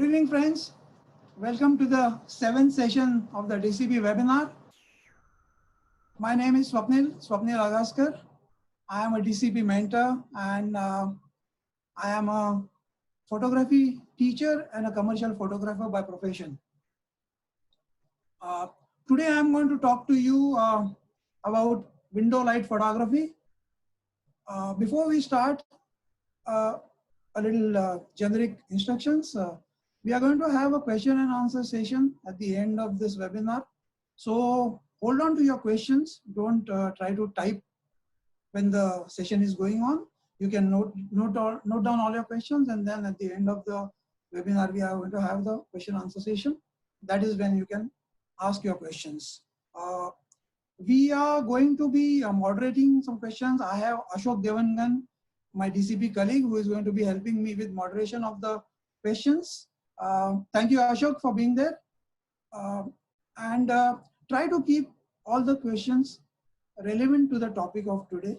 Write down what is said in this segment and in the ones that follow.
Good evening, friends. Welcome to the 7th session of the DCP webinar. My name is Swapnil Agaskar. I am a DCP mentor and I am a photography teacher and a commercial photographer by profession. Today I am going to talk to you about window light photography. Before we start, a little generic instructions. We are going to have a question and answer session at the end of this webinar. So hold on to your questions. Don't try to type when the session is going on. You can note down all your questions, and then at the end of the webinar, we are going to have the question answer session. That is when you can ask your questions. We are going to be moderating some questions. I have Ashok Devangan, my DCP colleague, who is going to be helping me with moderation of the questions. Thank you, Ashok, for being there. And try to keep all the questions relevant to the topic of today.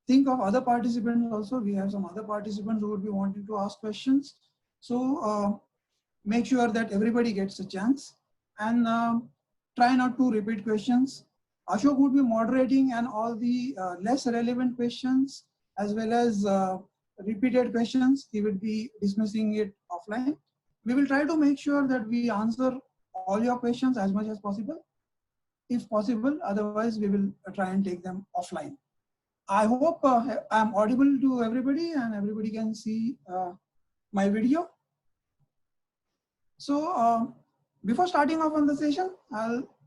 Think of other participants also. We have some other participants who would be wanting to ask questions. So make sure that everybody gets a chance, and try not to repeat questions. Ashok would be moderating, and all the less relevant questions as well as repeated questions, he will be dismissing it offline. We will try to make sure that we answer all your questions as much as possible, if possible. Otherwise, we will try and take them offline. I hope I'm audible to everybody and everybody can see my video. So before starting off on the session,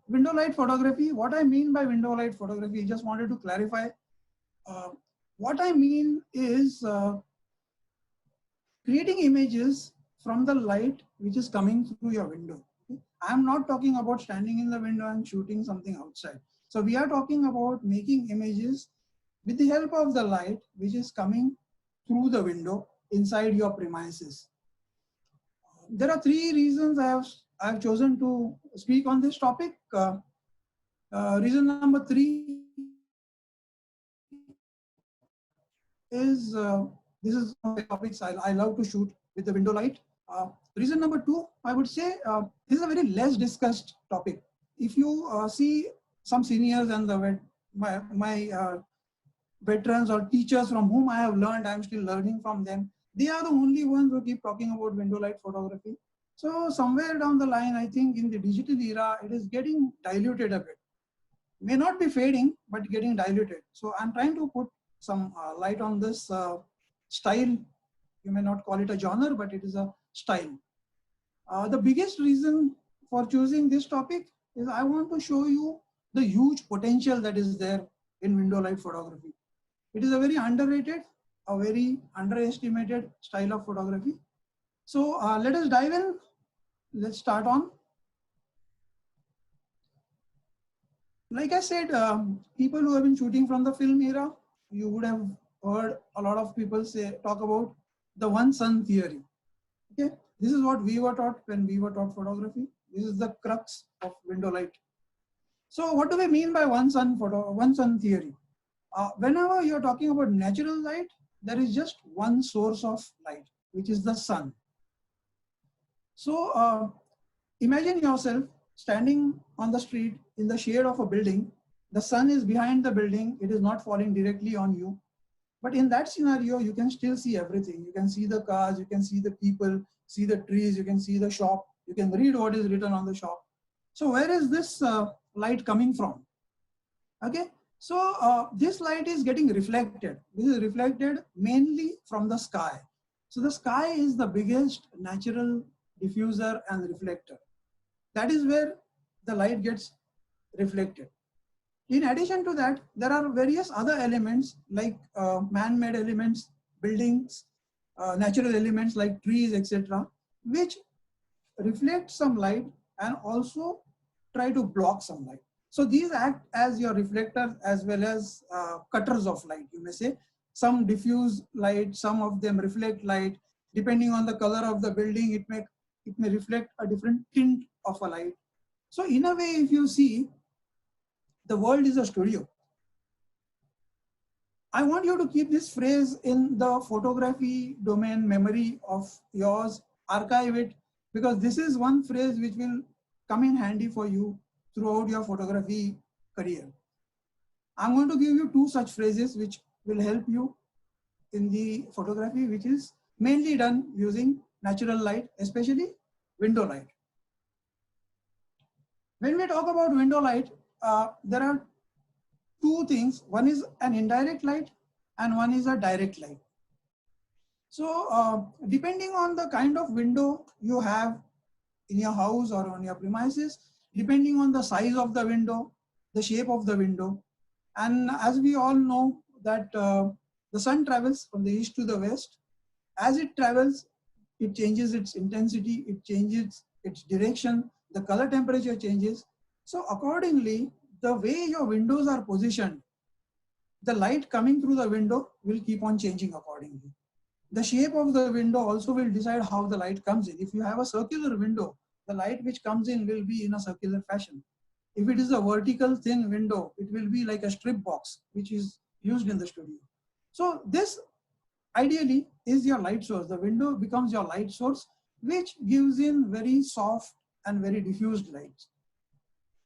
window light photography. What I mean by window light photography, just wanted to clarify. What I mean is creating images from the light which is coming through your window. Okay? I'm not talking about standing in the window and shooting something outside. So we are talking about making images with the help of the light which is coming through the window inside your premises. There are three reasons I have chosen to speak on this topic. Reason number 3 is this is one of the topics I love to shoot with the window light. Reason number 2, I would say this is a very less discussed topic. If you see some seniors and my veterans or teachers from whom I have learned, I'm still learning from them. They are the only ones who keep talking about window light photography. So somewhere down the line, I think in the digital era, it is getting diluted a bit. May not be fading, but getting diluted. So I'm trying to put some light on this style. You may not call it a genre, but it is a style. The biggest reason for choosing this topic is I want to show you the huge potential that is there in window light photography. It is a very underrated, a very underestimated style of photography. So let us dive in. Let's start on. Like I said, people who have been shooting from the film era, you would have heard a lot of people talk about the one sun theory. Okay, this is what we were taught when we were taught photography. This is the crux of window light. So what do we mean by one sun theory? Whenever you're talking about natural light, there is just one source of light, which is the sun. So imagine yourself standing on the street in the shade of a building. The sun is behind the building. It is not falling directly on you. But in that scenario, you can still see everything. You can see the cars, you can see the people, see the trees, you can see the shop, you can read what is written on the shop. So where is this light coming from? Okay, so this light is getting reflected. This is reflected mainly from the sky. So the sky is the biggest natural diffuser and reflector. That is where the light gets reflected. In addition to that, there are various other elements like man-made elements, buildings, natural elements like trees, etc., which reflect some light and also try to block some light. So these act as your reflectors as well as cutters of light, you may say. Some diffuse light, some of them reflect light. Depending on the color of the building, it may reflect a different tint of a light. So in a way, if you see, the world is a studio. I want you to keep this phrase in the photography domain memory of yours, archive it, because this is one phrase which will come in handy for you throughout your photography career. I'm going to give you two such phrases which will help you in the photography, which is mainly done using natural light, especially window light. When we talk about window light, there are two things. One is an indirect light and one is a direct light. So depending on the kind of window you have in your house or on your premises, depending on the size of the window, the shape of the window, and as we all know that the sun travels from the east to the west. As it travels, it changes its intensity, it changes its direction, the color temperature changes. So accordingly, the way your windows are positioned, the light coming through the window will keep on changing accordingly. The shape of the window also will decide how the light comes in. If you have a circular window, the light which comes in will be in a circular fashion. If it is a vertical thin window, it will be like a strip box, which is used in the studio. So this ideally is your light source. The window becomes your light source, which gives in very soft and very diffused lights.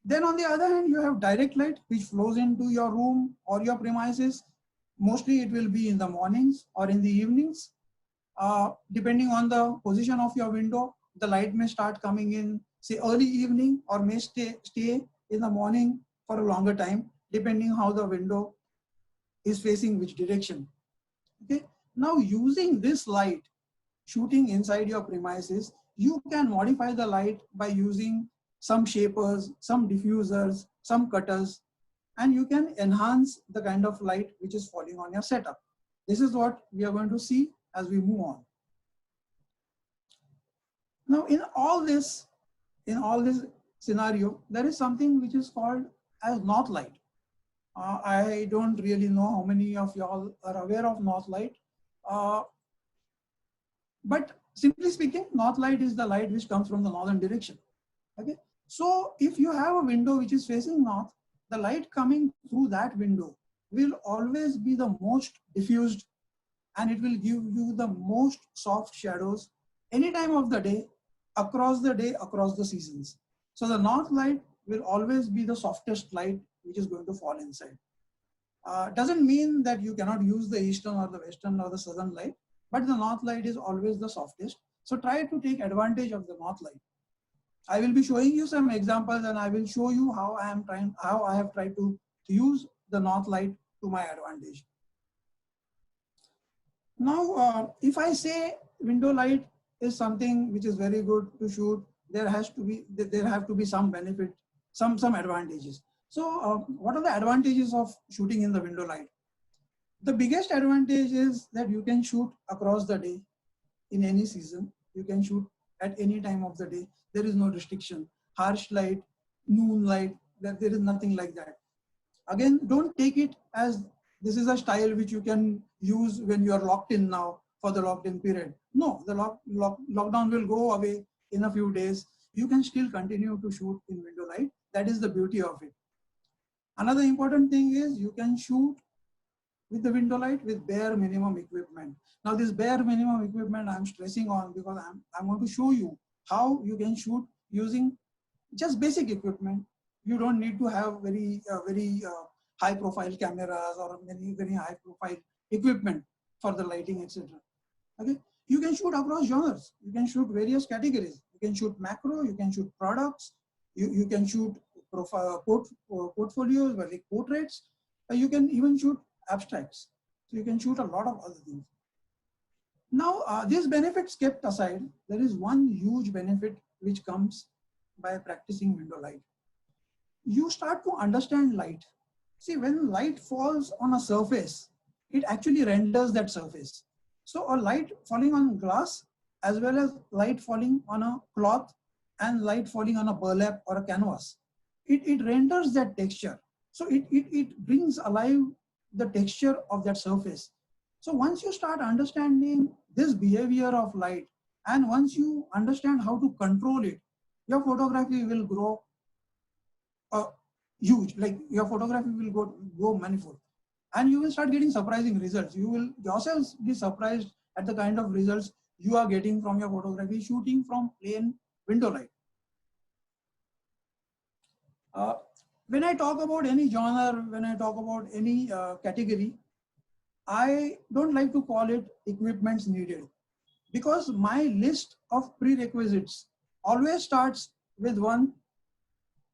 Then on the other hand, you have direct light, which flows into your room or your premises. Mostly it will be in the mornings or in the evenings. Depending on the position of your window, the light may start coming in, say, early evening, or may stay in the morning for a longer time, depending how the window is facing which direction. Okay. Now, using this light, shooting inside your premises, you can modify the light by using some shapers, some diffusers, some cutters, and you can enhance the kind of light which is falling on your setup. This is what we are going to see as we move on. Now, in all this scenario, there is something which is called as north light. I don't really know how many of y'all are aware of north light. But simply speaking, north light is the light which comes from the northern direction. Okay. So if you have a window which is facing north, the light coming through that window will always be the most diffused, and it will give you the most soft shadows any time of the day, across the seasons. So the north light will always be the softest light which is going to fall inside. Doesn't mean that you cannot use the eastern or the western or the southern light, but the north light is always the softest. So try to take advantage of the north light. I will be showing you some examples, and I will show you how I have tried to use the north light to my advantage. Now, if I say window light is something which is very good to shoot, there have to be some benefit, some advantages. So what are the advantages of shooting in the window light? The biggest advantage is that you can shoot across the day in any season. You can shoot at any time of the day. There is no restriction. Harsh light, noon light, there is nothing like that. Again, don't take it as this is a style which you can use when you are locked in now for the locked in period. No, the lockdown will go away in a few days. You can still continue to shoot in window light. That is the beauty of it. Another important thing is you can shoot with the window light with bare minimum equipment. Now this bare minimum equipment I'm stressing on because I'm going to show you how you can shoot using just basic equipment. You don't need to have very high profile cameras or very high profile equipment for the lighting, etc. Okay, you can shoot across genres. You can shoot various categories. You can shoot macro. You can shoot products. You can shoot portfolios like portraits. You can even shoot abstracts. So you can shoot a lot of other things. Now, these benefits kept aside, there is one huge benefit which comes by practicing window light. You start to understand light. See, when light falls on a surface, it actually renders that surface. So a light falling on glass, as well as light falling on a cloth and light falling on a burlap or a canvas, it renders that texture. So it brings alive the texture of that surface. So once you start understanding this behavior of light, and once you understand how to control it, your photography will grow huge. Like your photography will go manifold, and you will start getting surprising results. You will yourselves be surprised at the kind of results you are getting from your photography shooting from plain window light. When I talk about any genre, when I talk about any category, I don't like to call it equipments needed, because my list of prerequisites always starts with one.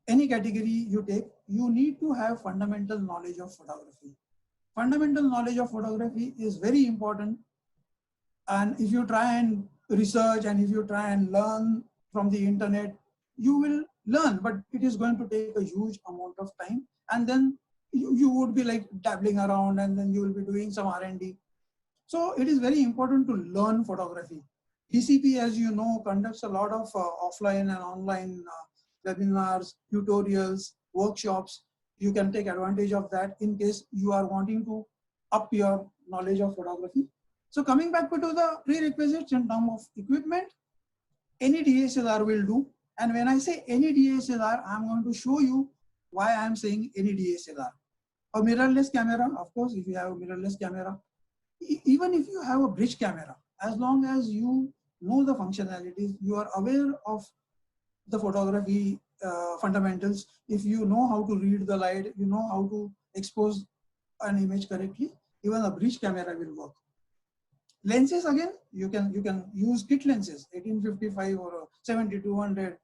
Any category you take, you need to have fundamental knowledge of photography. Fundamental knowledge of photography is very important. And if you try and research and if you try and learn from the internet, you will learn, but it is going to take a huge amount of time. And then you would be like dabbling around, and then you will be doing some R&D. So it is very important to learn photography. DCP, as you know, conducts a lot of offline and online webinars, tutorials, workshops. You can take advantage of that in case you are wanting to up your knowledge of photography. So coming back to the prerequisites in terms of equipment, any DSLR will do. And when I say any DSLR, I'm going to show you why I'm saying any DSLR. A mirrorless camera, of course, if you have a mirrorless camera, even if you have a bridge camera, as long as you know the functionalities, you are aware of the photography fundamentals, if you know how to read the light, you know how to expose an image correctly, even a bridge camera will work. Lenses, again, you can use kit lenses, 1855 or 7200,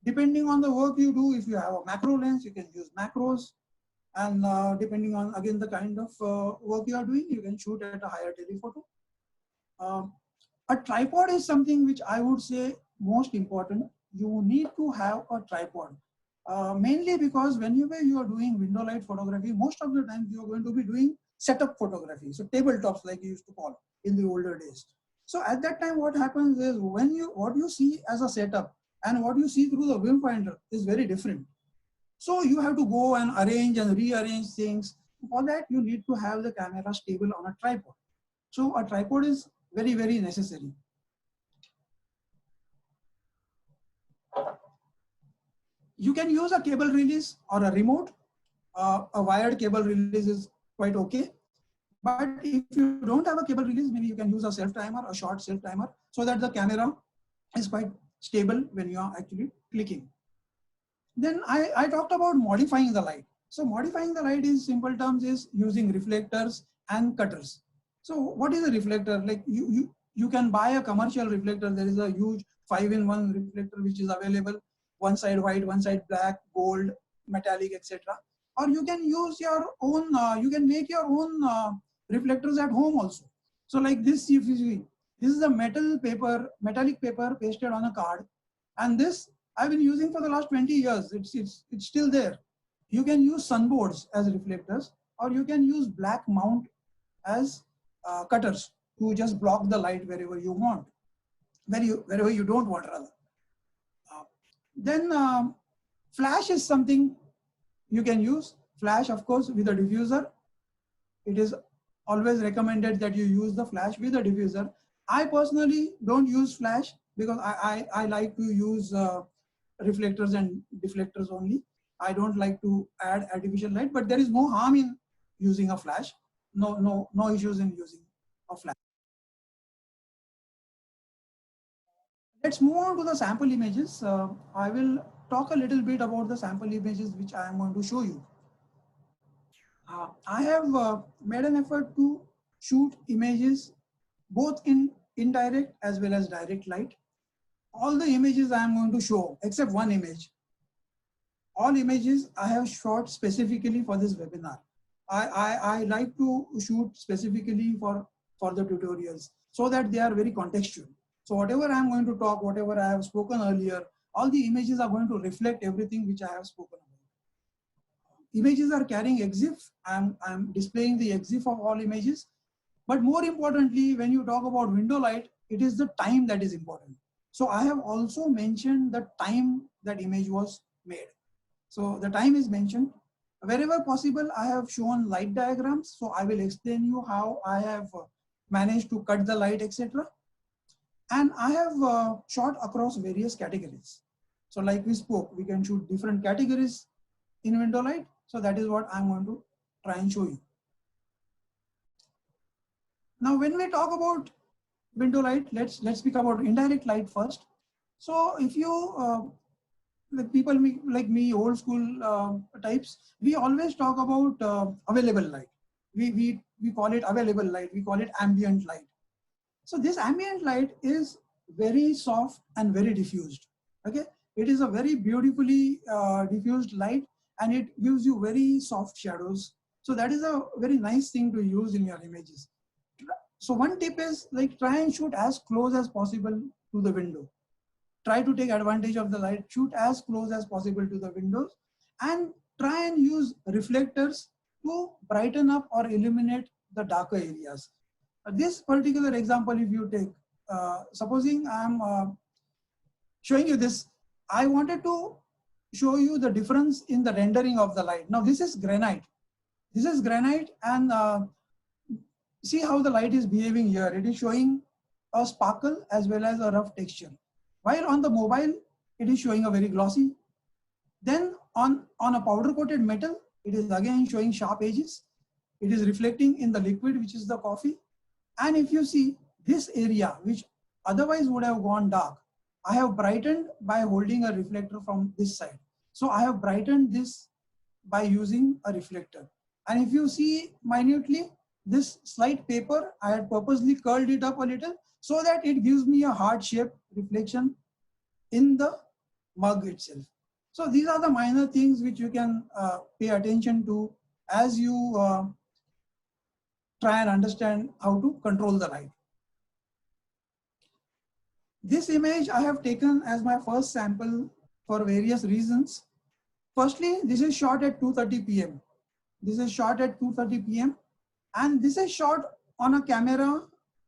depending on the work you do. If you have a macro lens, you can use macros. And depending on, again, the kind of work you are doing, you can shoot at a higher telephoto. A tripod is something which I would say most important. You need to have a tripod. Mainly because whenever you are doing window light photography, most of the time you are going to be doing setup photography. So tabletops, like you used to call in the older days. So at that time, what happens is what you see as a setup and what you see through the viewfinder is very different. So you have to go and arrange and rearrange things. For that, you need to have the camera stable on a tripod. So a tripod is very, very necessary. You can use a cable release or a remote. A wired cable release is quite okay. But if you don't have a cable release, maybe you can use a self-timer, a short self-timer, so that the camera is quite stable when you are actually clicking. Then I talked about modifying the light. So modifying the light in simple terms is using reflectors and cutters. So what is a reflector? Like you can buy a commercial reflector. There is a huge 5-in-1 reflector which is available. One side white, one side black, gold, metallic, etc. Or you can use your own, you can make your own reflectors at home also. So like this, if you see, this is a metallic paper pasted on a card. And this I've been using for the last 20 years. It's still there. You can use sunboards as reflectors, or you can use black mount as cutters to just block the light wherever you want, wherever you don't want, rather. Then flash is something you can use. Flash, of course, with a diffuser. It is always recommended that you use the flash with a diffuser. I personally don't use flash because I like to use reflectors and deflectors only. I don't like to add artificial light, but there is no harm in using a flash. No issues in using a flash. Let's move on to the sample images. I will talk a little bit about the sample images which I am going to show you. I have made an effort to shoot images both in indirect as well as direct light. All the images I am going to show, except one image, all images I have shot specifically for this webinar. I like to shoot specifically for the tutorials so that they are very contextual. So whatever I am going to talk, whatever I have spoken earlier, all the images are going to reflect everything which I have spoken about. Images are carrying EXIF. I'm displaying the EXIF of all images. But more importantly, when you talk about window light, it is the time that is important. So I have also mentioned the time that image was made. So the time is mentioned. Wherever possible, I have shown light diagrams. So I will explain you how I have managed to cut the light, etc. And I have shot across various categories. So like we spoke, we can shoot different categories in window light. So that is what I'm going to try and show you. Now, when we talk about window light, let's speak about indirect light first. So if you like people like me, old school types, we always talk about available light. We call it available light. We call it ambient light. So this ambient light is very soft and very diffused. Okay, it is a very beautifully diffused light, and it gives you very soft shadows. So that is a very nice thing to use in your images. So one tip is like try and shoot as close as possible to the window. Try to take advantage of the light, shoot as close as possible to the windows, and try and use reflectors to brighten up or illuminate the darker areas. This particular example, if you take, supposing I'm showing you this, I wanted to show you the difference in the rendering of the light. Now this is granite. This is granite, and see how the light is behaving here. It is showing a sparkle as well as a rough texture. While on the mobile, it is showing a very glossy. Then on a powder coated metal, it is again showing sharp edges. It is reflecting in the liquid, which is the coffee. And if you see this area, which otherwise would have gone dark, I have brightened by holding a reflector from this side. So I have brightened this by using a reflector. And if you see minutely, this slide paper, I had purposely curled it up a little so that it gives me a heart shaped reflection in the mug itself. So these are the minor things which you can pay attention to as you try and understand how to control the light. This image I have taken as my first sample for various reasons. Firstly, this is shot at 2:30 p.m. This is shot at 2:30 p.m. and this is shot on a camera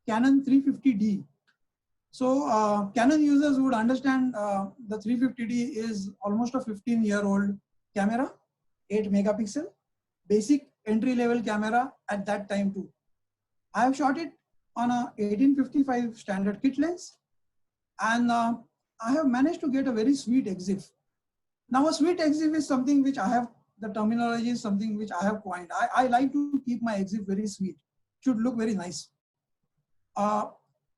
Canon 350D. So Canon users would understand the 350D is almost a 15-year-old camera, 8 megapixel, basic entry-level camera at that time too. I have shot it on a 1855 standard kit lens, and I have managed to get a very sweet EXIF. Now a sweet EXIF is something which I have, the terminology is something which I have coined. I like to keep my EXIF very sweet, should look very nice.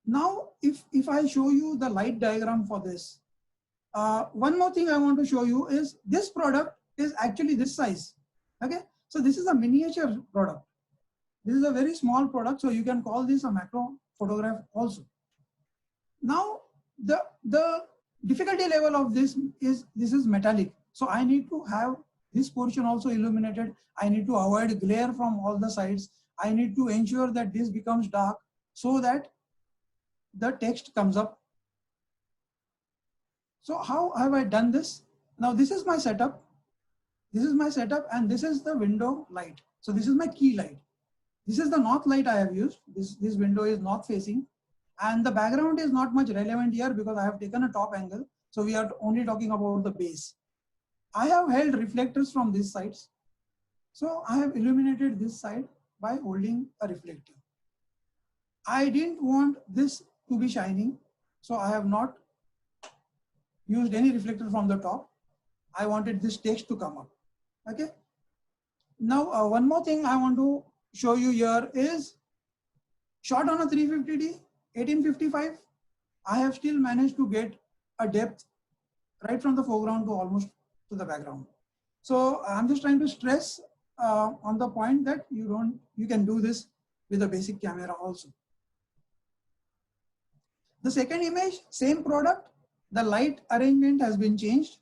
Now, if I show you the light diagram for this, one more thing I want to show you is this product is actually this size. Okay, so this is a miniature product. This is a very small product, so you can call this a macro photograph also. Now, the difficulty level of this is metallic. So I need to have this portion also illuminated. I need to avoid glare from all the sides. I need to ensure that this becomes dark so that the text comes up. So how have I done this? Now this is my setup. This is my setup, and this is the window light. So this is my key light. This is the north light I have used. This window is north facing, and the background is not much relevant here because I have taken a top angle. So we are only talking about the base. I have held reflectors from these sides. So I have illuminated this side by holding a reflector. I didn't want this to be shining, so I have not used any reflector from the top. I wanted this text to come up. Okay. Now one more thing I want to show you here is shot on a 350D 1855. I have still managed to get a depth right from the foreground to almost to the background. So I'm just trying to stress on the point that you can do this with a basic camera also. The second image, same product, the light arrangement has been changed.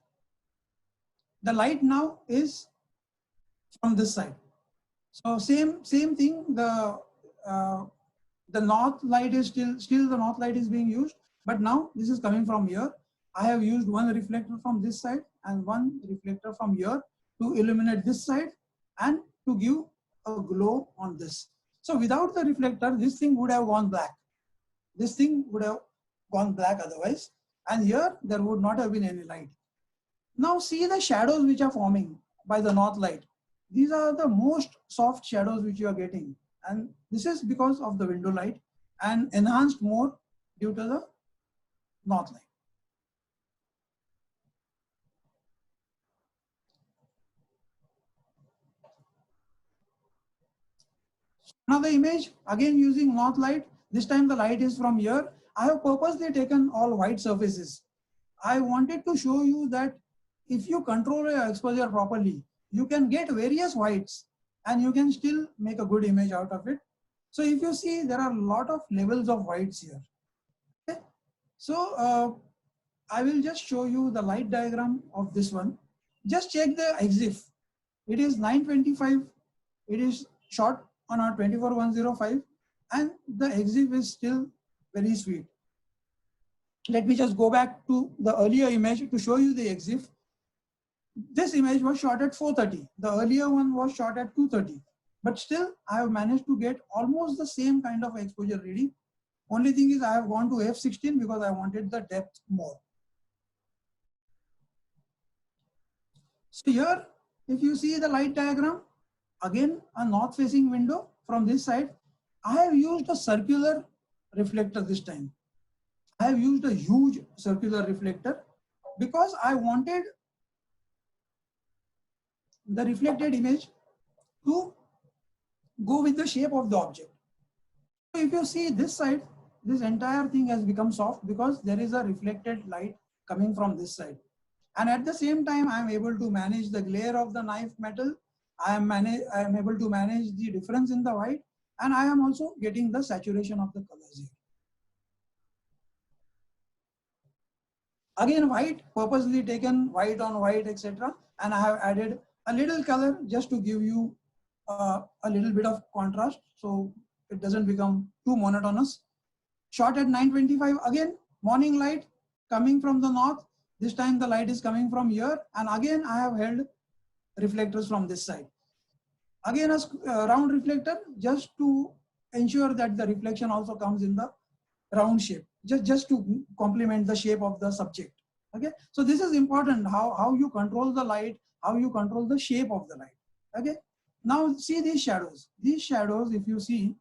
The light now is from this side. So same thing. The north light is still the north light is being used, but now this is coming from here. I have used one reflector from this side and one reflector from here to illuminate this side and to give a glow on this. So without the reflector, this thing would have gone black. This thing would have gone black otherwise, and here there would not have been any light. Now see the shadows which are forming by the north light. These are the most soft shadows which you are getting, and this is because of the window light and enhanced more due to the north light. Another image, again using north light. This time the light is from here. I have purposely taken all white surfaces. I wanted to show you that if you control your exposure properly, you can get various whites and you can still make a good image out of it. So if you see, there are a lot of levels of whites here. Okay? So I will just show you the light diagram of this one. Just check the EXIF. It is 925. It is shot on our 24105 and the EXIF is still very sweet. Let me just go back to the earlier image to show you the EXIF. This image was shot at 4:30. The earlier one was shot at 2:30. But still, I have managed to get almost the same kind of exposure reading. Only thing is I have gone to f16 because I wanted the depth more. So here, if you see the light diagram, again a north facing window from this side, I have used a circular reflector this time. I have used a huge circular reflector because I wanted the reflected image to go with the shape of the object. So if you see this side, this entire thing has become soft because there is a reflected light coming from this side. And at the same time, I am able to manage the glare of the knife metal. I am able to manage the difference in the white, and I am also getting the saturation of the colors here. Again, white, purposely taken white on white, etc. And I have added a little color just to give you a little bit of contrast, so it doesn't become too monotonous. Shot at 925, again, morning light coming from the north. This time the light is coming from here, and again I have held reflectors from this side. Again a round reflector just to ensure that the reflection also comes in the round shape, just to complement the shape of the subject. Okay, so this is important, how you control the light, how you control the shape of the light. Okay, now see these shadows. These shadows, if you see,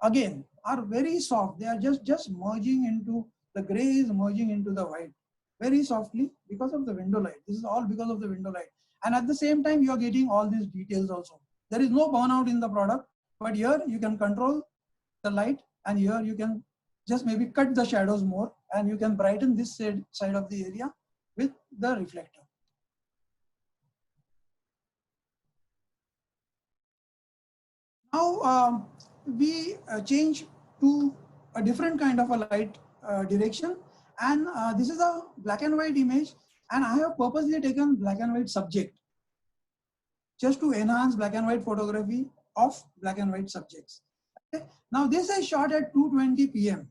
again are very soft. They are just merging into the gray, is merging into the white very softly because of the window light. This is all because of the window light. And at the same time, you are getting all these details also. There is no burnout in the product, but here you can control the light, and here you can just maybe cut the shadows more, and you can brighten this side of the area with the reflector. Now we change to a different kind of a light direction, and this is a black and white image, and I have purposely taken black and white subject just to enhance black and white photography of black and white subjects. Okay. Now this is shot at 2:20 p.m.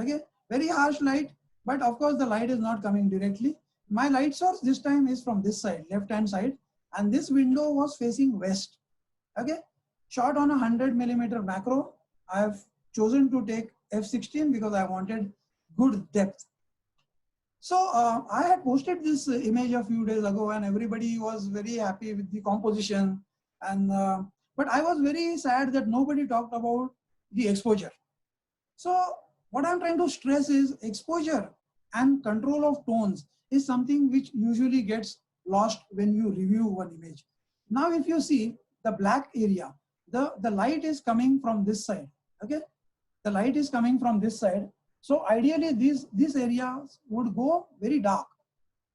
Okay, very harsh light, but of course the light is not coming directly. My light source this time is from this side, left hand side, and this window was facing west. Okay, shot on a 100mm macro. I have chosen to take f16 because I wanted good depth. So I had posted this image a few days ago, and everybody was very happy with the composition. And but I was very sad that nobody talked about the exposure. So what I'm trying to stress is exposure and control of tones is something which usually gets lost when you review one image. Now, if you see the black area, the light is coming from this side. Okay, the light is coming from this side. So ideally, these areas would go very dark.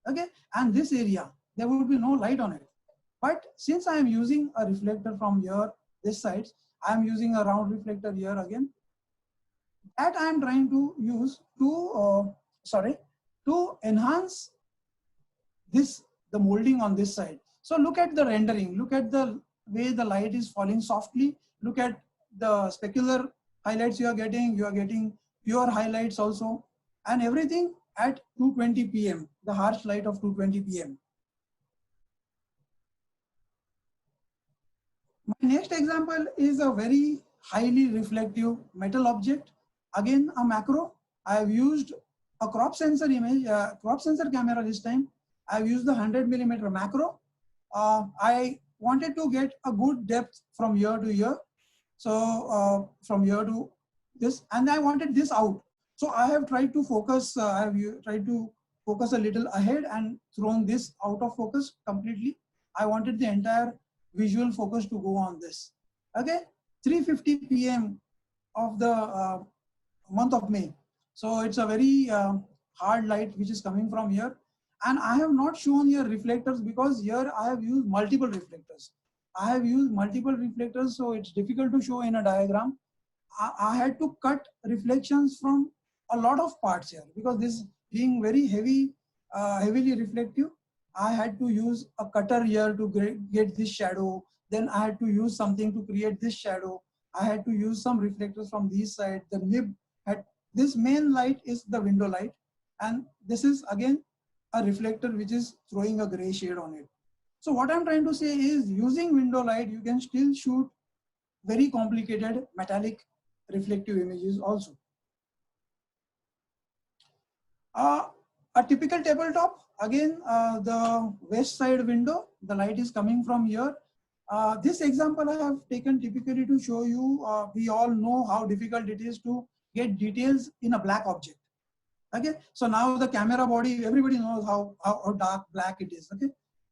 Okay, and this area there would be no light on it. But since I am using a reflector from here, this side, I am using a round reflector here again. That I am trying to use to enhance the molding on this side. So look at the rendering, look at the way the light is falling softly, look at the specular highlights you are getting pure highlights also, and everything at 2:20 p.m., the harsh light of 2:20 p.m. My next example is a very highly reflective metal object. Again, a macro. I have used a crop sensor image, crop sensor camera this time. I have used the 100mm macro. I wanted to get a good depth from here to here. So from here to this, and I wanted this out. So I have tried to focus, I have tried to focus a little ahead and thrown this out of focus completely. I wanted the entire visual focus to go on this. Okay, 3:50 p.m. of the month of May. So it's a very hard light which is coming from here. And I have not shown here reflectors because here I have used multiple reflectors. I have used multiple reflectors, so it's difficult to show in a diagram. I had to cut reflections from a lot of parts here because this being very heavy, heavily reflective, I had to use a cutter here to get this shadow. Then I had to use something to create this shadow. I had to use some reflectors from this side. The nib had, this main light is the window light. And this is again a reflector which is throwing a gray shade on it. So what I'm trying to say is using window light, you can still shoot very complicated metallic reflective images also. A typical tabletop, again, the west side window, the light is coming from here. This example I have taken typically to show you, we all know how difficult it is to get details in a black object. Okay, so now the camera body, everybody knows how dark black it is. Okay,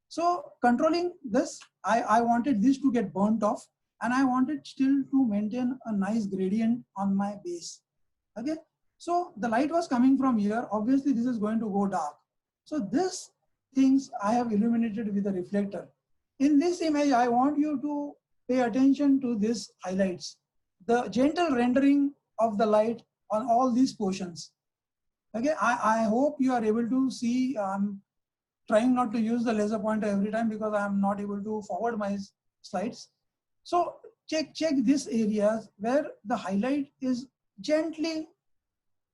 so controlling this, I wanted this to get burnt off, and I wanted still to maintain a nice gradient on my base. Okay, so the light was coming from here. Obviously, this is going to go dark. So this things I have illuminated with a reflector. In this image, I want you to pay attention to this highlights, the gentle rendering of the light on all these portions. Okay, I hope you are able to see. I'm trying not to use the laser pointer every time because I'm not able to forward my slides. So check these areas where the highlight is gently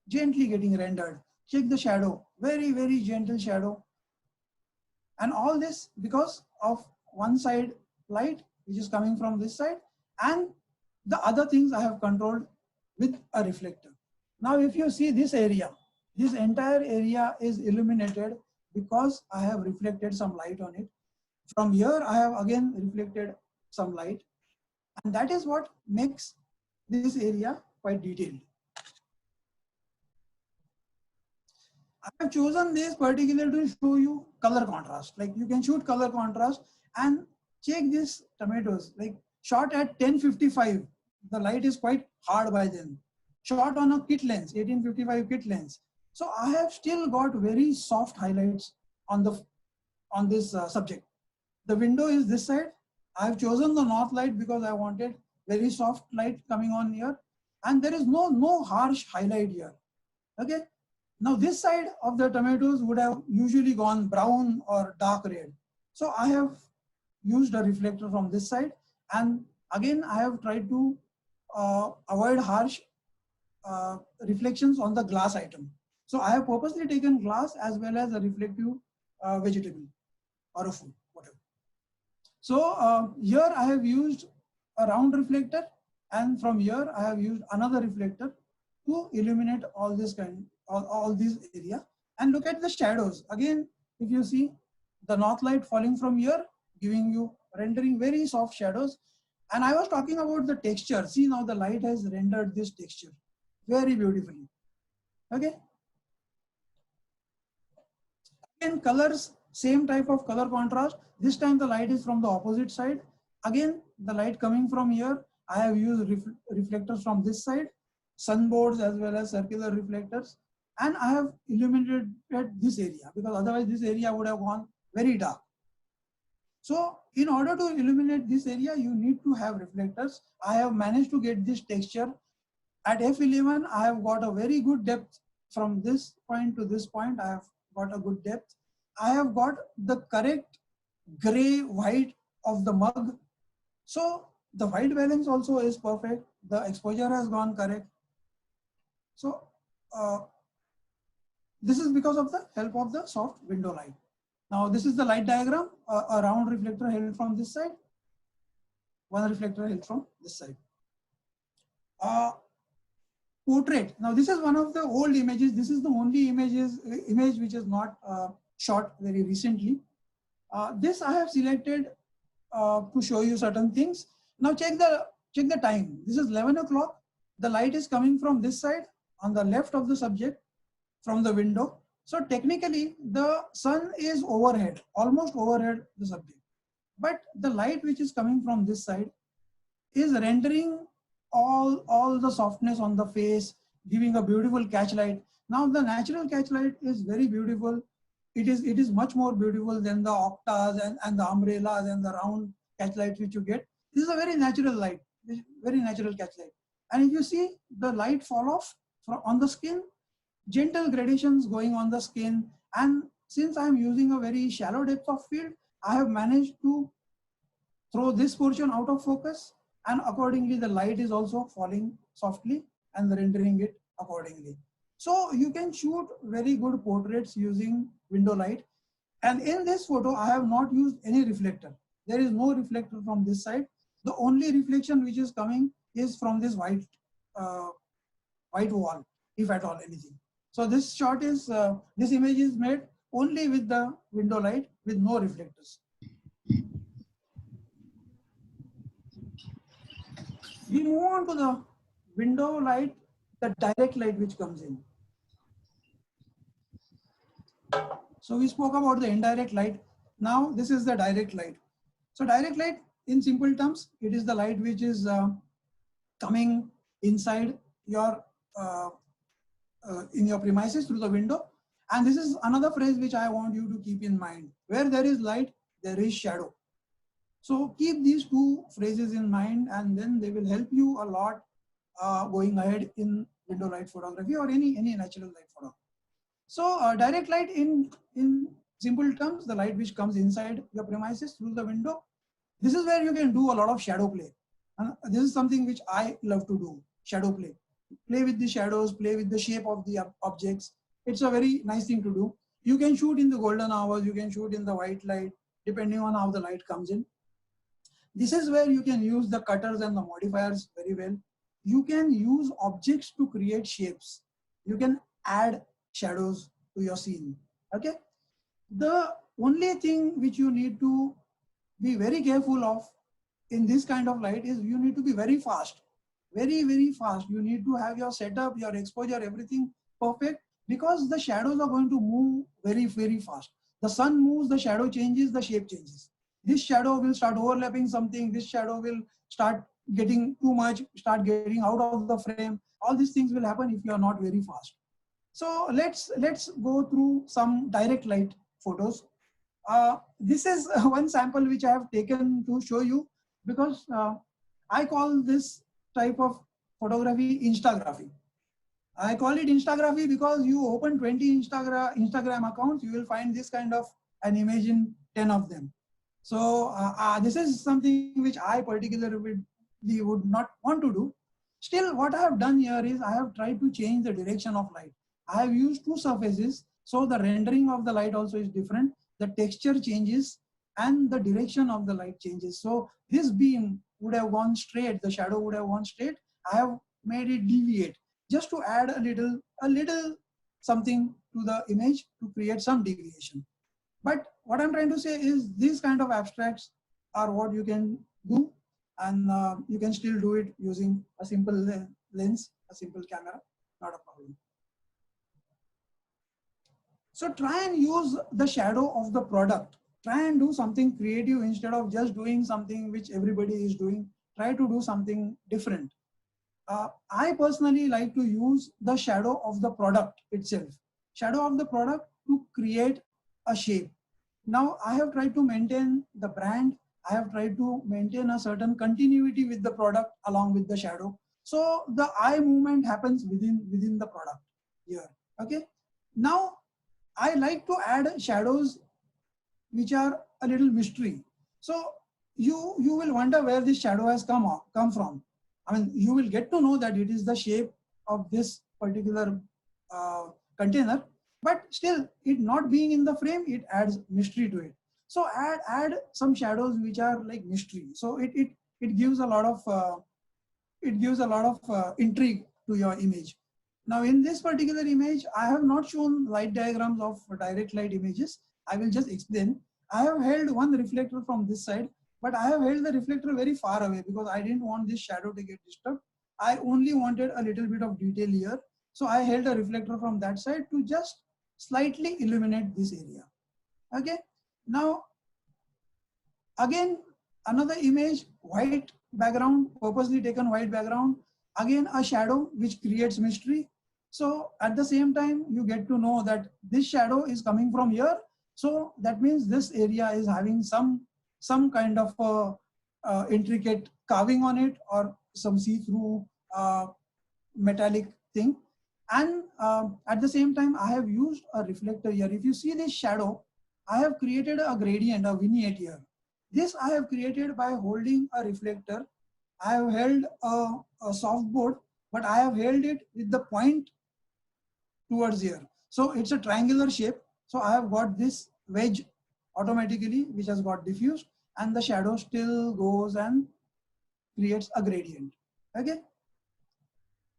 getting rendered. Check the shadow, very gentle shadow. And all this because of one side light which is coming from this side, and the other things I have controlled with a reflector. Now if you see this area, this entire area is illuminated because I have reflected some light on it. From here I have again reflected some light, and that is what makes this area quite detailed. I have chosen this particularly to show you color contrast. Like you can shoot color contrast and check these tomatoes. Like shot at 1055, the light is quite hard by then. Shot on a kit lens, 1855 kit lens. So I have still got very soft highlights on this subject. The window is this side. I have chosen the north light because I wanted very soft light coming on here, and there is no harsh highlight here. Okay. Now this side of the tomatoes would have usually gone brown or dark red. So I have used a reflector from this side, and again I have tried to avoid harsh reflections on the glass item. So I have purposely taken glass as well as a reflective vegetable or a food, whatever. So here I have used a round reflector, and from here I have used another reflector to illuminate all this all these area. And look at the shadows. Again, if you see the north light falling from here, giving you rendering very soft shadows. And I was talking about the texture. See, now the light has rendered this texture very beautifully. Okay. Again, colors, same type of color contrast. This time the light is from the opposite side. Again, the light coming from here. I have used reflectors from this side, sunboards as well as circular reflectors. And I have illuminated this area because otherwise this area would have gone very dark. So in order to illuminate this area, you need to have reflectors. I have managed to get this texture. At f11, I have got a very good depth from this point to this point. I have got a good depth. I have got the correct gray white of the mug. So the white balance also is perfect. The exposure has gone correct. So this is because of the help of the soft window light. Now this is the light diagram. A round reflector held from this side, one reflector held from this side. Portrait. Now this is one of the old images. This is the only image which is not shot very recently. This I have selected to show you certain things. Now check the time. This is 11 o'clock. The light is coming from this side on the left of the subject from the window. So technically the sun is overhead, almost overhead the subject. But the light which is coming from this side is rendering all the softness on the face, giving a beautiful catch light. Now the natural catch light is very beautiful. It is much more beautiful than the octas and the umbrellas and the round catch lights which you get. This is a very natural light, very natural catch light. And if you see the light fall off on the skin, gentle gradations going on the skin. And since I am using a very shallow depth of field, I have managed to throw this portion out of focus, and accordingly the light is also falling softly and rendering it accordingly. So you can shoot very good portraits using window light. And in this photo, I have not used any reflector. There is no reflector from this side. The only reflection which is coming is from this white wall, if at all anything. So this shot is, this image is made only with the window light with no reflectors. We move on to the window light, the direct light which comes in. So we spoke about the indirect light. Now this is the direct light. So direct light, in simple terms, it is the light which is coming inside your in your premises through the window. And this is another phrase which I want you to keep in mind. Where there is light, there is shadow. So keep these two phrases in mind, and then they will help you a lot going ahead in window light photography or any natural light photography. So direct light, in simple terms, the light which comes inside your premises through the window. This is where you can do a lot of shadow play. And this is something which I love to do, shadow play. Play with the shadows, play with the shape of the objects. It's a very nice thing to do. You can shoot in the golden hours, you can shoot in the white light, depending on how the light comes in. This is where you can use the cutters and the modifiers very well. You can use objects to create shapes. You can add shadows to your scene. Okay. The only thing which you need to be very careful of in this kind of light is you need to be very fast. Very, very fast. You need to have your setup, your exposure, everything perfect, because the shadows are going to move very, very fast. The sun moves, the shadow changes, the shape changes. This shadow will start overlapping something. This shadow will start getting too much, start getting out of the frame. All these things will happen if you are not very fast. So let's go through some direct light photos. This is one sample which I have taken to show you, because I call this type of photography Instagraphy. I call it Instagraphy because you open 20 Instagram accounts, you will find this kind of an image in 10 of them. So this is something which I particularly would not want to do. Still, what I have done here is I have tried to change the direction of light. I have used two surfaces, so the rendering of the light also is different. The texture changes and the direction of the light changes. So this beam would have gone straight, the shadow would have gone straight. I have made it deviate just to add a little something to the image to create some deviation. But what I'm trying to say is these kind of abstracts are what you can do, and you can still do it using a simple lens, a simple camera, not a problem. So try and use the shadow of the product. Try and do something creative instead of just doing something which everybody is doing. Try to do something different. I personally like to use the shadow of the product itself. Shadow of the product to create a shape. Now I have tried to maintain the brand. I have tried to maintain a certain continuity with the product along with the shadow. So the eye movement happens within the product here. Okay. Now I like to add shadows which are a little mystery. So you will wonder where this shadow has come from. I mean, you will get to know that it is the shape of this particular container, but still, it not being in the frame, it adds mystery to it. So add some shadows which are like mystery. So it gives a lot of intrigue to your image. Now in this particular image, I have not shown light diagrams of direct light images. I will just explain. I have held one reflector from this side, but I have held the reflector very far away because I didn't want this shadow to get disturbed. I only wanted a little bit of detail here. So I held a reflector from that side to just slightly illuminate this area. Okay. Now, again, another image, white background, purposely taken white background. Again, a shadow which creates mystery. So at the same time, you get to know that this shadow is coming from here. So that means this area is having some kind of intricate carving on it, or some see-through metallic thing. And at the same time, I have used a reflector here. If you see this shadow, I have created a gradient, a vignette here. This I have created by holding a reflector. I have held a soft board, but I have held it with the point towards here. So it's a triangular shape. So I have got this wedge automatically, which has got diffused, and the shadow still goes and creates a gradient. Okay.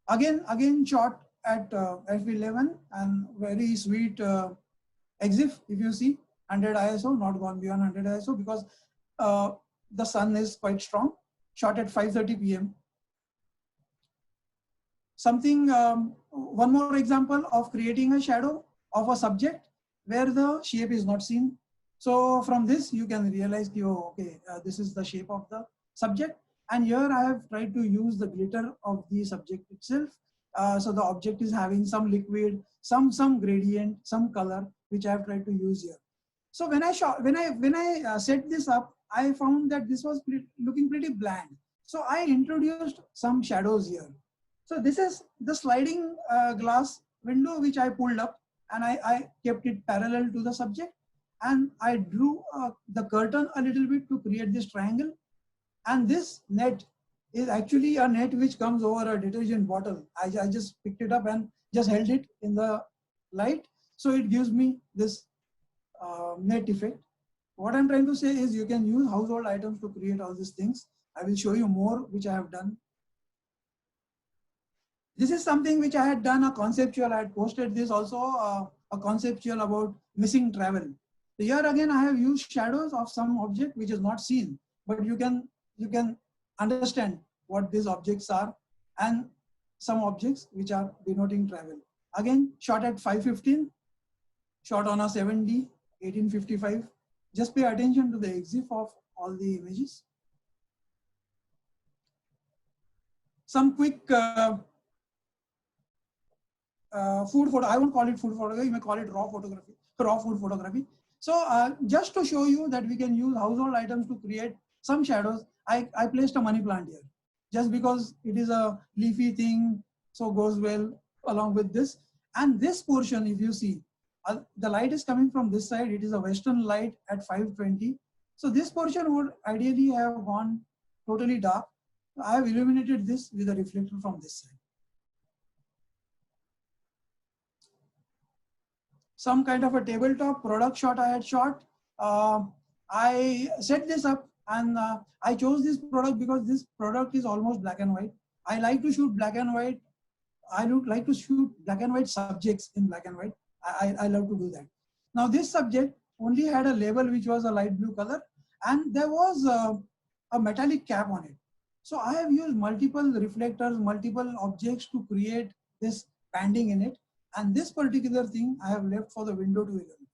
Again shot at f11, and very sweet exif. If you see 100 ISO, not gone beyond 100 ISO because the sun is quite strong. Shot at 5:30 p.m. Something, one more example of creating a shadow of a subject where the shape is not seen. So from this you can realize, oh, okay, this is the shape of the subject. And here I have tried to use the glitter of the subject itself. So the object is having some liquid, some gradient, some color, which I have tried to use here. So when I set this up, I found that this was looking pretty bland. So I introduced some shadows here. So this is the sliding glass window which I pulled up, and I kept it parallel to the subject, and I drew the curtain a little bit to create this triangle. And this net is actually a net which comes over a detergent bottle. I just picked it up and just held it in the light. So it gives me this net effect. What I'm trying to say is you can use household items to create all these things. I will show you more, which I have done. This is something which I had done, a conceptual. I had posted this also, a conceptual about missing travel. So here again, I have used shadows of some object which is not seen, but you can understand what these objects are, and some objects which are denoting travel. Again, shot at 5:15, shot on a 7D, 1855. Just pay attention to the exif of all the images. Some quick food photo. I won't call it food photography. You may call it raw photography, raw food photography. So just to show you that we can use household items to create some shadows, I placed a money plant here, just because it is a leafy thing, so goes well along with this. And this portion, if you see, the light is coming from this side. It is a western light at 5:20. So this portion would ideally have gone totally dark. I have illuminated this with a reflector from this side. Some kind of a tabletop product shot I had shot. I set this up, and I chose this product because this product is almost black and white. I like to shoot black and white. I would like to shoot black and white subjects in black and white. I love to do that. Now this subject only had a label which was a light blue color, and there was a metallic cap on it. So I have used multiple reflectors, multiple objects to create this banding in it. And this particular thing I have left for the window to illuminate.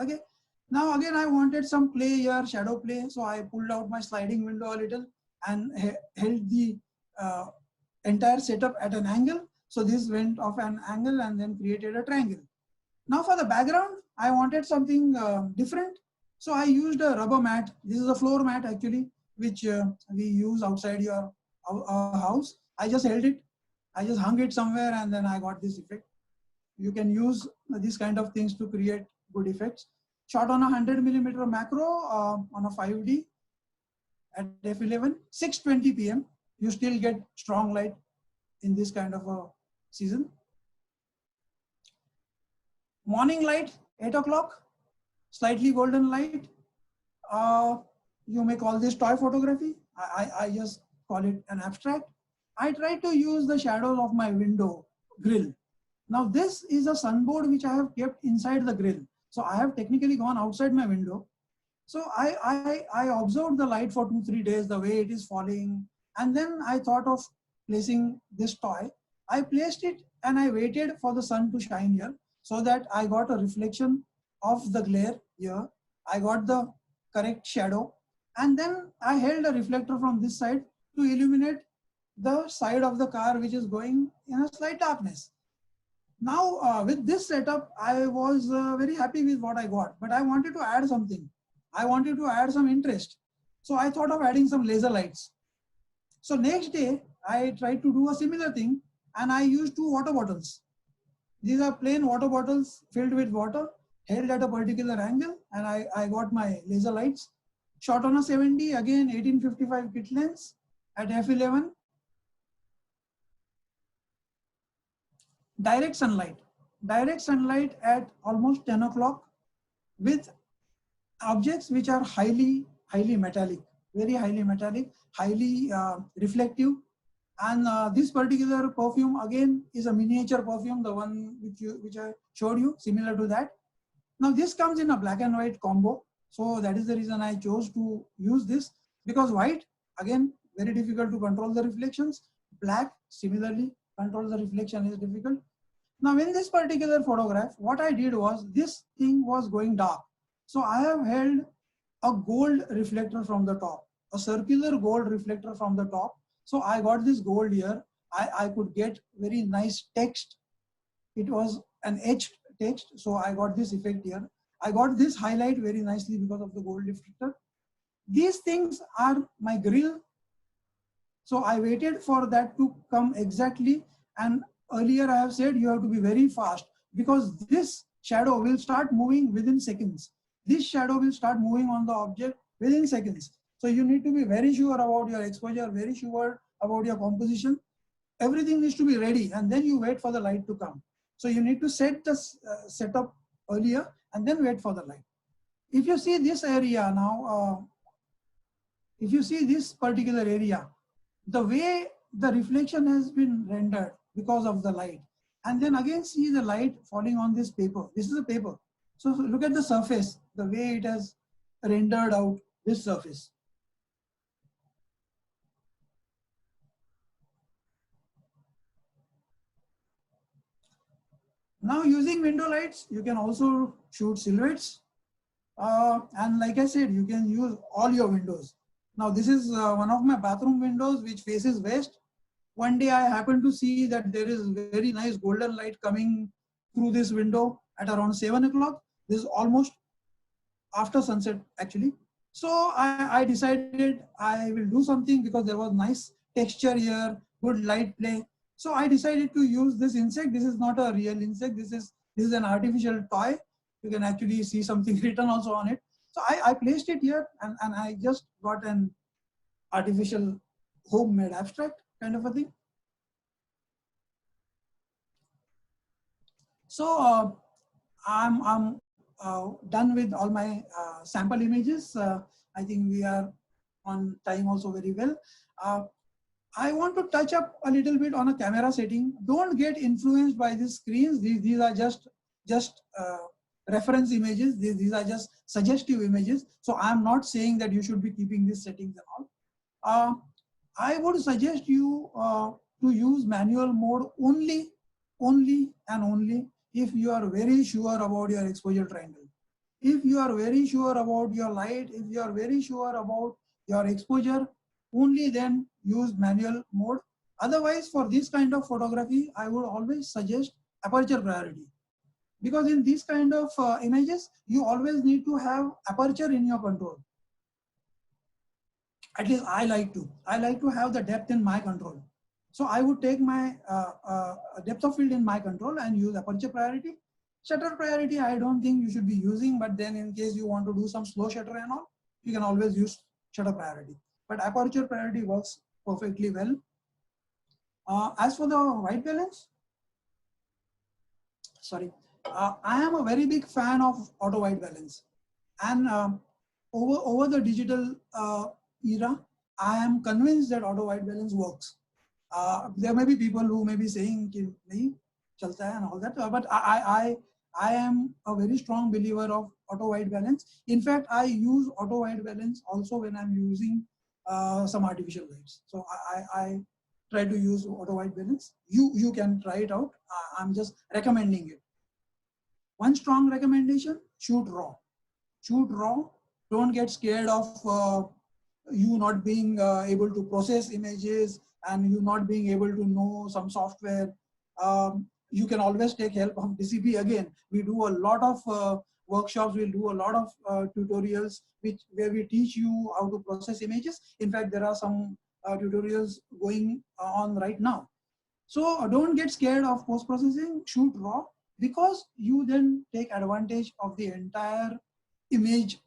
Okay. Now again, I wanted some play here, shadow play. So I pulled out my sliding window a little and held the entire setup at an angle. So this went off an angle and then created a triangle. Now for the background, I wanted something different. So I used a rubber mat. This is a floor mat actually, which we use outside your house. I just held it. I just hung it somewhere, and then I got this effect. You can use these kind of things to create good effects. Shot on a 100mm macro on a 5D at f11, 6:20 p.m. You still get strong light in this kind of a season. Morning light, 8 o'clock, slightly golden light. You may call this toy photography. I just call it an abstract. I try to use the shadows of my window grill. Now this is a sunboard which I have kept inside the grill. So I have technically gone outside my window. So I observed the light for 2-3 days, the way it is falling. And then I thought of placing this toy. I placed it and I waited for the sun to shine here so that I got a reflection of the glare here. I got the correct shadow. And then I held a reflector from this side to illuminate the side of the car which is going in a slight darkness. Now with this setup, I was very happy with what I got, but I wanted to add something. I wanted to add some interest. So I thought of adding some laser lights. So next day, I tried to do a similar thing, and I used 2 water bottles. These are plain water bottles filled with water, held at a particular angle, and I got my laser lights. Shot on a 70, again 1855 kit lens at f11. Direct sunlight at almost 10 o'clock with objects which are highly metallic, very highly metallic, highly reflective. And this particular perfume again is a miniature perfume, the one which I showed you, similar to that. Now this comes in a black and white combo, so that is the reason I chose to use this, because white, again, very difficult to control the reflections. Black, similarly, control the reflection is difficult. Now in this particular photograph, what I did was, this thing was going dark. So I have held a gold reflector from the top, a circular gold reflector from the top. So I got this gold here. I could get very nice text. It was an etched text. So I got this effect here. I got this highlight very nicely because of the gold reflector. These things are my grill. So I waited for that to come exactly. And earlier I have said you have to be very fast, because this shadow will start moving within seconds. This shadow will start moving on the object within seconds. So you need to be very sure about your exposure, very sure about your composition. Everything needs to be ready, and then you wait for the light to come. So you need to set the setup earlier and then wait for the light. If you see this area now, if you see this particular area, the way the reflection has been rendered because of the light, and then again see the light falling on this paper. This is a paper. So look at the surface, the way it has rendered out this surface. Now using window lights, you can also shoot silhouettes. And like I said, you can use all your windows. Now this is one of my bathroom windows which faces west. One day I happened to see that there is very nice golden light coming through this window at around 7 o'clock. This is almost after sunset actually. So I decided I will do something, because there was nice texture here, good light play. So I decided to use this insect. This is not a real insect. This is an artificial toy. You can actually see something written also on it. So I placed it here, and I just got an artificial homemade abstract kind of a thing. So I'm done with all my sample images. I think we are on time also very well. I want to touch up a little bit on a camera setting. Don't get influenced by these screens. These are just reference images. These are just suggestive images. So I'm not saying that you should be keeping these settings and all. I would suggest you to use manual mode only and only if you are very sure about your exposure triangle. If you are very sure about your light, if you are very sure about your exposure, only then use manual mode. Otherwise, for this kind of photography, I would always suggest aperture priority. Because in these kind of images, you always need to have aperture in your control. At least I like to have the depth in my control. So I would take my depth of field in my control and use aperture priority. Shutter priority, I don't think you should be using, but then in case you want to do some slow shutter and all, you can always use shutter priority. But aperture priority works perfectly well. As for the white balance, sorry, I am a very big fan of auto white balance. And over the digital era, I am convinced that auto white balance works. There may be people who may be saying nahi chalta hai and all that, but I am a very strong believer of auto white balance. In fact, I use auto white balance also when I'm using some artificial lights. So I try to use auto white balance. You can try it out. I'm just recommending it. One strong recommendation: shoot raw. Shoot raw. Don't get scared of you not being able to process images and you not being able to know some software. you can always take help of DCP. Again, we do a lot of workshops, we'll do a lot of tutorials where we teach you how to process images. In fact, there are some tutorials going on right now. So don't get scared of post-processing, shoot raw, because you then take advantage of the entire image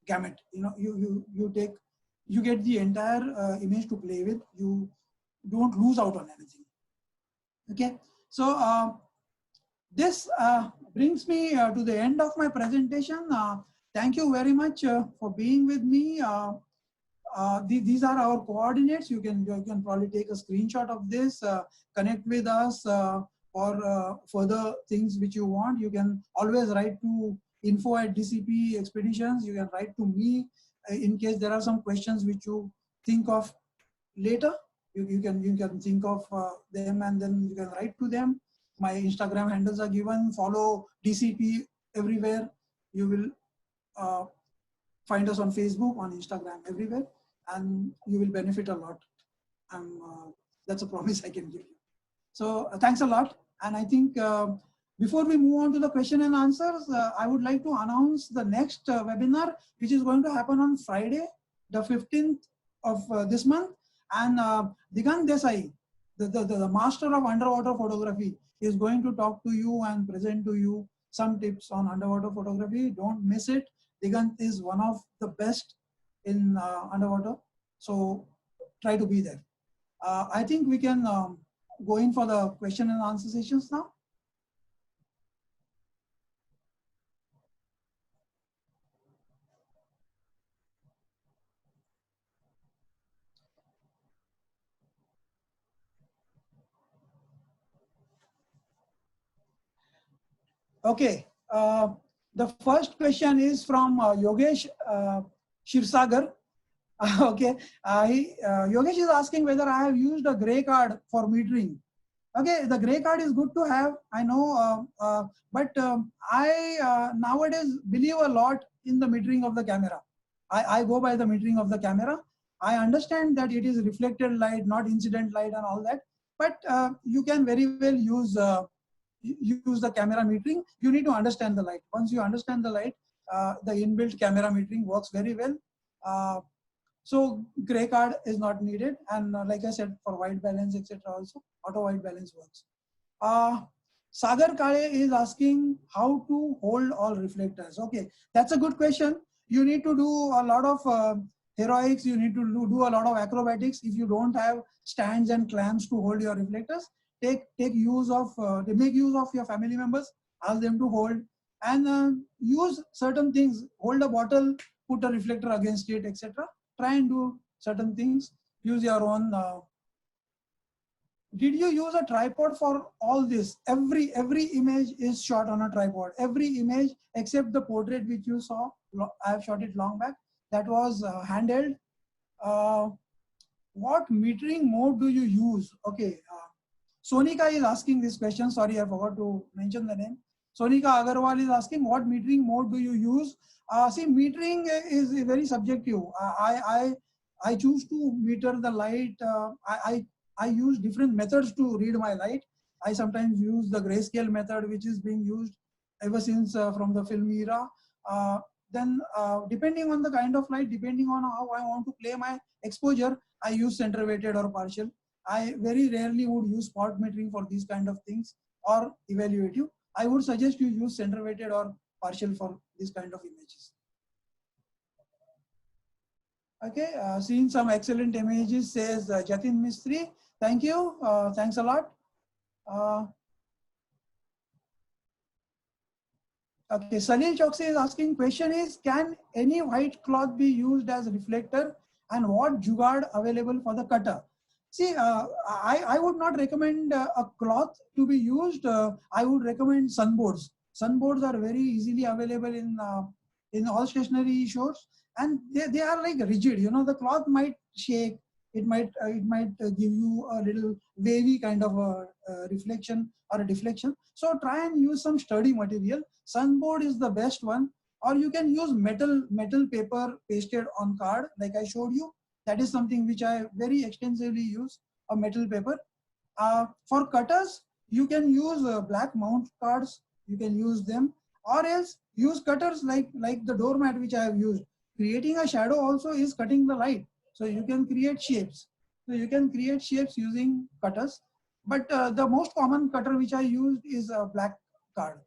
gamut. You know, you get the entire image to play with. You don't lose out on anything. Okay, so this brings me to the end of my presentation. Thank you very much for being with me. These are our coordinates. You can probably take a screenshot of this, connect with us for further things which you want. You can always write to info@DCP Expeditions. You can write to me in case there are some questions which you think of later. You can think of them, and then you can write to them. My Instagram handles are given. Follow DCP everywhere. You will find us on Facebook, on Instagram, everywhere, and you will benefit a lot. That's a promise I can give you. So thanks a lot. And I think before we move on to the question and answers, I would like to announce the next webinar, which is going to happen on Friday, the 15th of this month. And Digant Desai, the master of underwater photography, is going to talk to you and present to you some tips on underwater photography. Don't miss it. Digant is one of the best in underwater, so try to be there. I think we can go in for the question and answer sessions now. Okay, the first question is from Yogesh Shivsagar. Okay, Yogesh is asking whether I have used a gray card for metering. Okay, the gray card is good to have, I know, but I nowadays believe a lot in the metering of the camera. I go by the metering of the camera. I understand that it is reflected light, not incident light and all that, but you can very well use the camera metering. You need to understand the light. Once you understand the light, the inbuilt camera metering works very well. So gray card is not needed, and like I said, for white balance, etc. also auto white balance works. Sagar Kale is asking how to hold all reflectors. Okay, that's a good question. You need to do a lot of heroics. You need to do a lot of acrobatics. If you don't have stands and clamps to hold your reflectors, make use of your family members. Ask them to hold, and use certain things. Hold a bottle, put a reflector against it, etc. Try and do certain things. Use your own. Did you use a tripod for all this? Every image is shot on a tripod. Every image except the portrait which you saw. I have shot it long back. That was handheld. What metering mode do you use? Okay. Sonika is asking this question. Sorry, I forgot to mention the name. Sonika Agarwal is asking, what metering mode do you use? See, metering is very subjective. I choose to meter the light. I use different methods to read my light. I sometimes use the grayscale method, which is being used ever since from the film era. Then depending on the kind of light, depending on how I want to play my exposure, I use center weighted or partial. I very rarely would use spot metering for these kind of things or evaluative. I would suggest you use center weighted or partial for this kind of images. Okay, seeing some excellent images, says Jatin Mistry. Thank you. Thanks a lot. Okay, Salil Choksi is asking, question is, can any white cloth be used as a reflector, and what jugaad available for the cutter? See, I would not recommend a cloth to be used. I would recommend sunboards. Sunboards are very easily available in all stationery shops, and they are like rigid. You know, the cloth might shake. It might give you a little wavy kind of a reflection or a deflection. So try and use some sturdy material. Sunboard is the best one, or you can use metal paper pasted on card, like I showed you. That is something which I very extensively use, a metal paper. For cutters, You can use black mount cards, you can use them, or else use cutters like the doormat which I have used. Creating a shadow also is cutting the light. So you can create shapes. So you can create shapes using cutters. But the most common cutter which I used is a black card.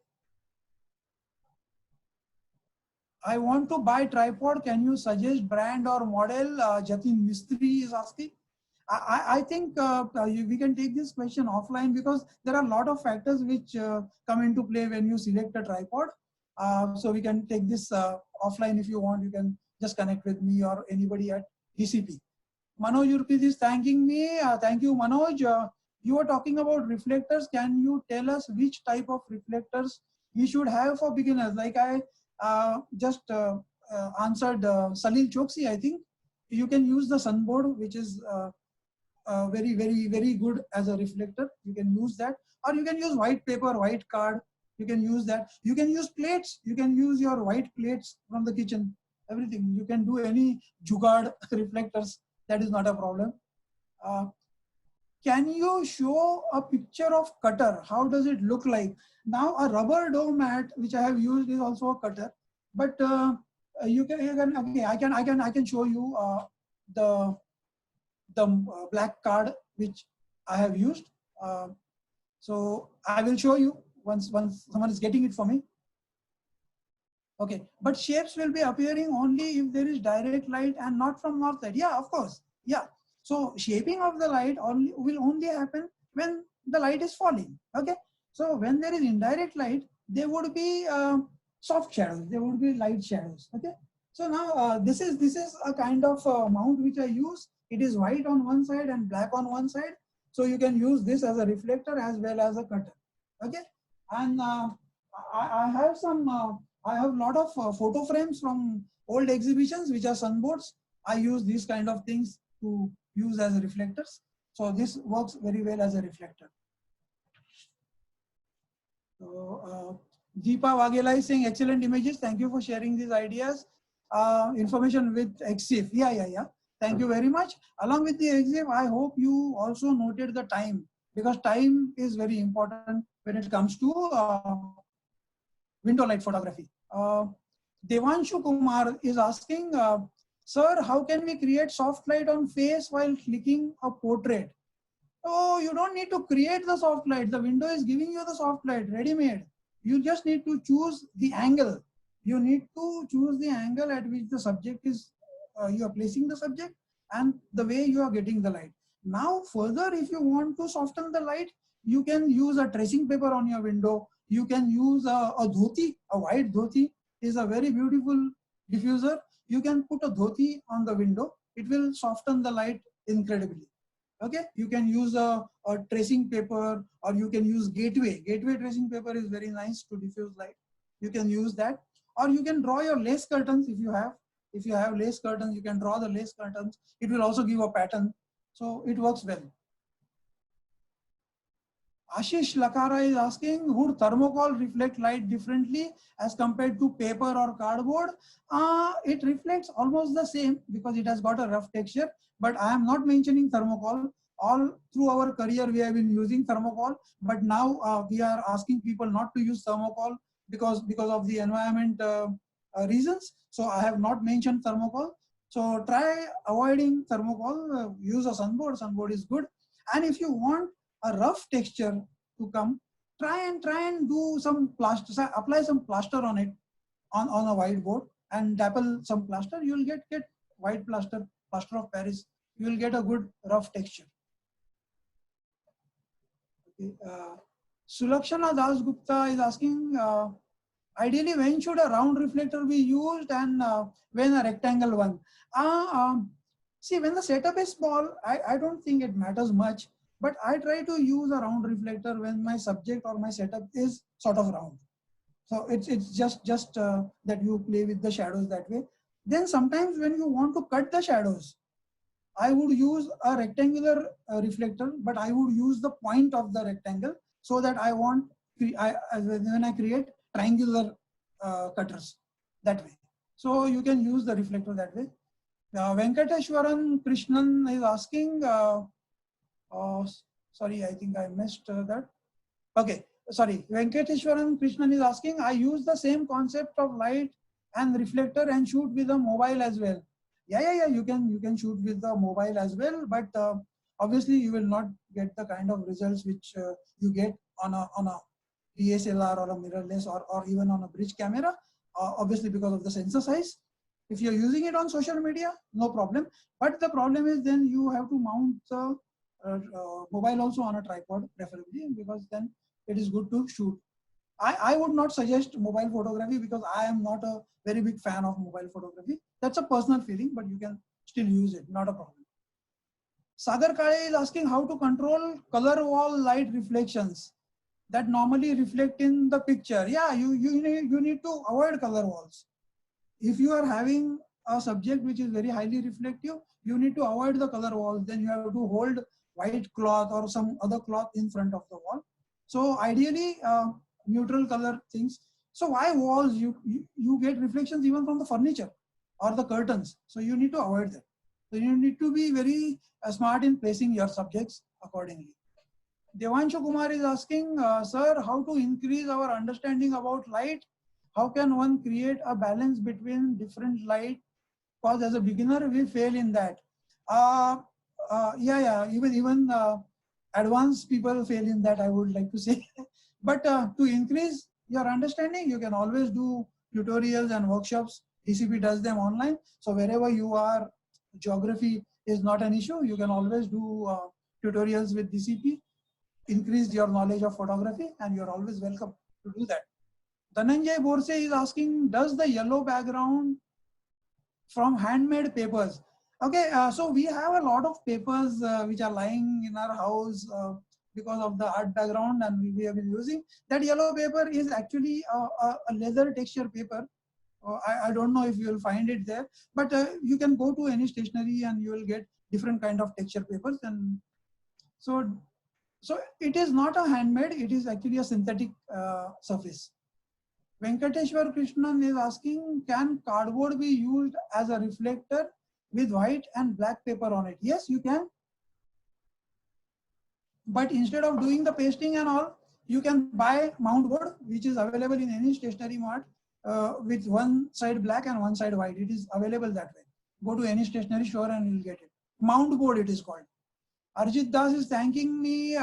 I want to buy tripod. Can you suggest brand or model? Jatin Mistry is asking. I think we can take this question offline because there are a lot of factors which come into play when you select a tripod. So we can take this offline if you want. You can just connect with me or anybody at DCP. Manoj Urpit is thanking me. Thank you, Manoj. You were talking about reflectors. Can you tell us which type of reflectors we should have for beginners? Like I just answered Salil Choksi, I think. You can use the sunboard, which is very good as a reflector. You can use that, or you can use white paper, white card. You can use that. You can use plates. You can use your white plates from the kitchen. Everything. You can do any jugaad reflectors. That is not a problem. Can you show a picture of cutter? How does it look like? Now a rubber dough mat which I have used is also a cutter, but you can okay, I can show you the black card which I have used. So I will show you once someone is getting it for me. Okay, but shapes will be appearing only if there is direct light and not from north side. Yeah, of course. Yeah. So shaping of the light will only happen when the light is falling. Okay. So when there is indirect light, there would be soft shadows. There would be light shadows. Okay. So now this is a kind of mount which I use. It is white on one side and black on one side. So you can use this as a reflector as well as a cutter. Okay. And I have some. I have a lot of photo frames from old exhibitions which are sunboards. I use these kind of things to use as reflectors. So this works very well as a reflector. So Deepa Waghela is saying excellent images. Thank you for sharing these ideas. Information with EXIF. Yeah. Thank you very much. Along with the EXIF, I hope you also noted the time, because time is very important when it comes to window light photography. Devanshu Kumar is asking, sir, how can we create soft light on face while clicking a portrait? Oh, you don't need to create the soft light. The window is giving you the soft light ready-made. You just need to choose the angle. You need to choose the angle at which the subject is, you are placing the subject and the way you are getting the light. Now further, if you want to soften the light, you can use a tracing paper on your window. You can use a dhoti, a white dhoti is a very beautiful diffuser. You can put a dhoti on the window. It will soften the light incredibly. Okay, you can use a tracing paper, or you can use gateway. Gateway tracing paper is very nice to diffuse light. You can use that, or you can draw your lace curtains if you have. If you have lace curtains, you can draw the lace curtains. It will also give a pattern. So it works well. Ashish Lakara is asking, would thermocol reflect light differently as compared to paper or cardboard? It reflects almost the same because it has got a rough texture, but I am not mentioning thermocol. All through our career, we have been using thermocol, but now we are asking people not to use thermocol because of the environment reasons. So I have not mentioned thermocol. So try avoiding thermocol, use a sunboard. Sunboard is good. And if you want a rough texture to come, try and do some plaster, apply some plaster on it, on a whiteboard, and dapple some plaster. You will get white plaster of Paris. You will get a good rough texture. Okay. Sulakshana Das Gupta is asking, ideally when should a round reflector be used and when a rectangle one? See, when the setup is small, I don't think it matters much. But I try to use a round reflector when my subject or my setup is sort of round. So it's just that you play with the shadows that way. Then sometimes when you want to cut the shadows, I would use a rectangular reflector, but I would use the point of the rectangle so that when I create triangular cutters that way. So you can use the reflector that way. Venkateshwaran Krishnan is asking, sorry, I think I missed that. Okay, sorry. Venkateshwaran Krishnan is asking, I use the same concept of light and reflector and shoot with a mobile as well. Yeah. You can shoot with the mobile as well, but obviously you will not get the kind of results which you get on a DSLR or a mirrorless or even on a bridge camera. Obviously because of the sensor size. If you're using it on social media, no problem. But the problem is then you have to mount the mobile also on a tripod, preferably, because then it is good to shoot. I would not suggest mobile photography because I am not a very big fan of mobile photography. That's a personal feeling, but you can still use it, not a problem. Sagar Kale is asking how to control color wall light reflections that normally reflect in the picture. Yeah, you need to avoid color walls. If you are having a subject which is very highly reflective, you need to avoid the color walls. Then you have to hold white cloth or some other cloth in front of the wall. So ideally, neutral color things. So why walls? You get reflections even from the furniture or the curtains. So you need to avoid that. So you need to be very smart in placing your subjects accordingly. Devanshu Kumar is asking, sir, how to increase our understanding about light? How can one create a balance between different light? Because as a beginner, we fail in that. Even advanced people fail in that, I would like to say. But to increase your understanding, you can always do tutorials and workshops. DCP does them online. So wherever you are, geography is not an issue. You can always do tutorials with DCP. Increase your knowledge of photography, and you're always welcome to do that. Dhananjay Borse is asking, does the yellow background from handmade papers? Okay, so we have a lot of papers which are lying in our house because of the art background, and we have been using. That yellow paper is actually a leather texture paper. I don't know if you will find it there, but you can go to any stationery and you will get different kind of texture papers. And so it is not a handmade, it is actually a synthetic surface. Venkateshwar Krishnan is asking, can cardboard be used as a reflector with white and black paper on it? Yes, you can. But instead of doing the pasting and all, you can buy mount board, which is available in any stationery mart with one side black and one side white. It is available that way. Go to any stationery store and you'll get it. Mount board it is called. Arjit Das is thanking me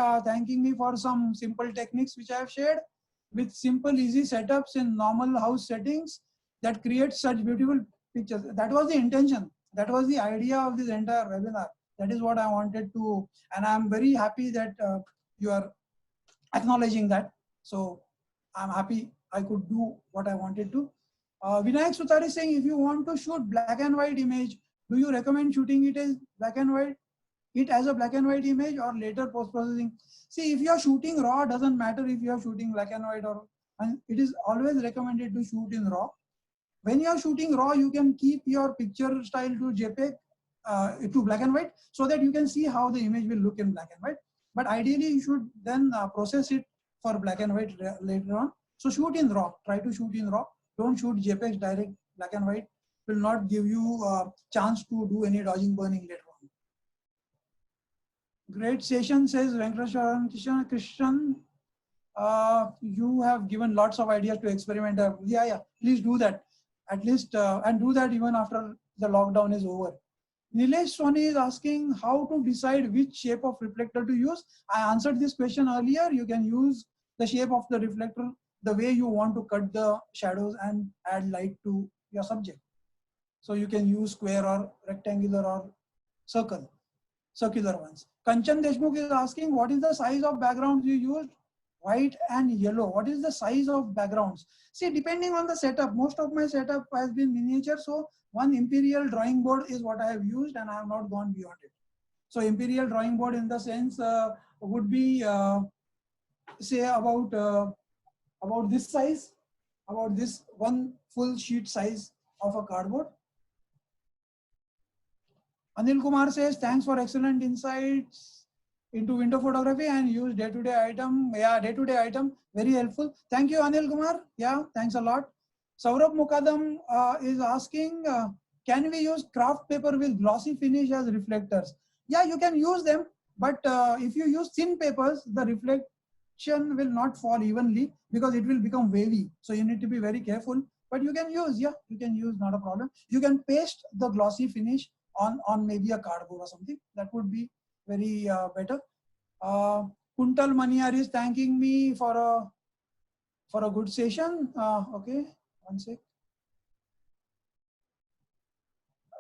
for some simple techniques which I have shared with simple, easy setups in normal house settings that create such beautiful pictures. That was the intention. That was the idea of this entire webinar. That is what I wanted to, and I'm very happy that you are acknowledging that. So I'm happy I could do what I wanted to. Vinayak Sutar is saying, if you want to shoot black and white image, do you recommend shooting it as black and white? It as a black and white image or later post-processing? See, if you are shooting raw, doesn't matter if you are shooting black and white, or and it is always recommended to shoot in raw. When you are shooting raw, you can keep your picture style to JPEG, to black and white, so that you can see how the image will look in black and white. But ideally, you should then process it for black and white later on. So shoot in raw, try to shoot in raw. Don't shoot JPEGs direct black and white. Will not give you a chance to do any dodging burning later on. Great session, says Venkateshwaran Krishnan. You have given lots of ideas to experiment. Yeah, please do that. At least, and do that even after the lockdown is over. Nilesh Soni is asking how to decide which shape of reflector to use. I answered this question earlier. You can use the shape of the reflector the way you want to cut the shadows and add light to your subject. So you can use square or rectangular or circular ones. Kanchan Deshmukh is asking, what is the size of backgrounds you used? White and yellow. What is the size of backgrounds? See, depending on the setup, most of my setup has been miniature. So one imperial drawing board is what I have used, and I have not gone beyond it. So imperial drawing board in the sense would be say about this size, about this one full sheet size of a cardboard. Anil Kumar says, thanks for excellent insights into window photography and use day-to-day item. Yeah, day-to-day item, very helpful. Thank you, Anil Kumar. Yeah, thanks a lot. Saurabh Mukadam is asking, can we use craft paper with glossy finish as reflectors? Yeah, you can use them, but if you use thin papers, the will not fall evenly because it will become wavy. So you need to be very careful. But you can use, yeah, you can use, not a problem. You can paste the glossy finish on maybe a cardboard or something. That would be very better. Kuntal Maniar is thanking me for a good session. Okay, one sec.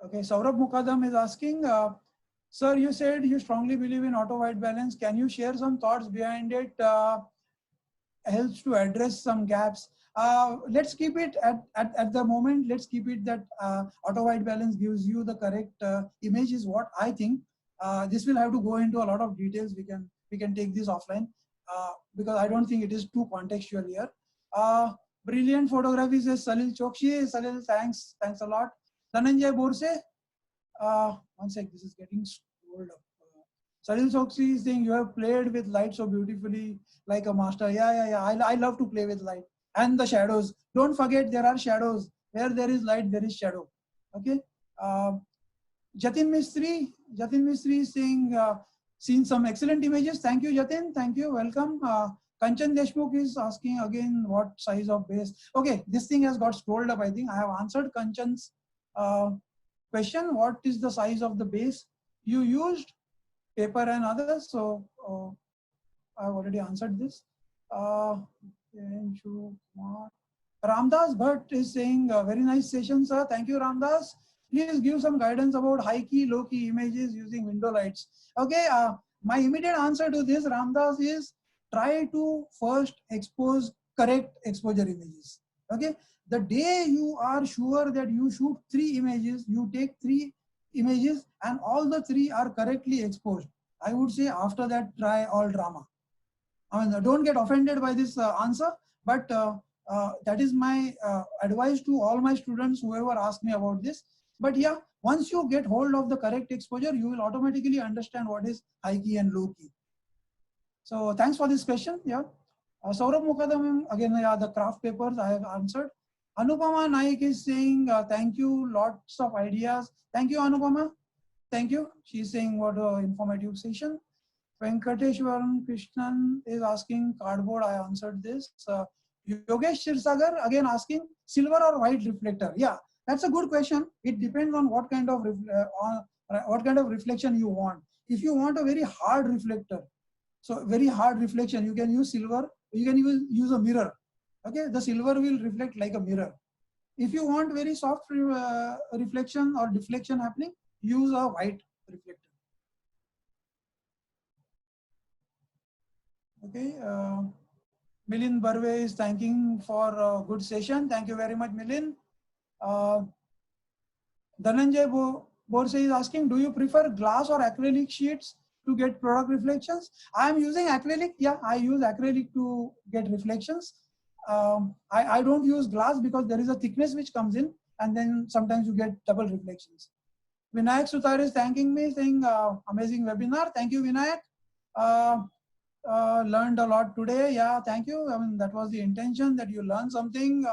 Okay, Saurabh Mukadam is asking, sir, you said you strongly believe in auto white balance. Can you share some thoughts behind it? Helps to address some gaps. Let's keep it at the moment. Let's keep it that auto white balance gives you the correct image is what I think. This will have to go into a lot of details. We can take this offline because I don't think it is too contextual here. Brilliant photography, says Salil Chokshi. Salil, thanks a lot. Dhananjay Borse. One sec, this is getting scrolled up. Salil Chokshi is saying you have played with light so beautifully, like a master. Yeah. I love to play with light and the shadows. Don't forget there are shadows. Where there is light, there is shadow. Okay. Jatin Mistry is saying seen some excellent images. Thank you, Jatin. Thank you. Welcome. Kanchan Deshmukh is asking again what size of base. Okay, this thing has got scrolled up. I think I have answered Kanchan's question. What is the size of the base you used? Paper and others. So I've already answered this. Ramdas Bhatt is saying very nice session, sir. Thank you, Ramdas. Please give some guidance about high key, low key images using window lights. Okay, my immediate answer to this, Ramdas, is try to first expose correct exposure images. Okay, the day you are sure that you shoot 3 images, you take 3 images and all the 3 are correctly exposed. I would say after that, try all drama. I mean, don't get offended by this answer, but that is my advice to all my students, whoever asked me about this. But yeah, once you get hold of the correct exposure, you will automatically understand what is high key and low key. So thanks for this question. Yeah. Saurabh Mukadam, again, yeah, the craft papers I have answered. Anupama Naik is saying, thank you, lots of ideas. Thank you, Anupama. Thank you. She's saying what an informative session. Venkateshwaran Krishnan is asking cardboard. I answered this. Yogesh Shirsagar again asking silver or white reflector. Yeah, that's a good question. It depends on what kind of reflection you want. If you want a very hard reflector, so very hard reflection, you can use silver. You can even use a mirror. Okay, the silver will reflect like a mirror. If you want very soft reflection or deflection happening, use a white reflector. Okay, Milind Barve is thanking for a good session. Thank you very much, Milind. Dhananjay Borse is asking, do you prefer glass or acrylic sheets to get product reflections? I am using acrylic. Yeah, I use acrylic to get reflections. I don't use glass because there is a thickness which comes in and then sometimes you get double reflections. Vinayak Sutar is thanking me, saying amazing webinar. Thank you, Vinayak. Learned a lot today. Yeah, thank you. I mean, that was the intention, that you learn something.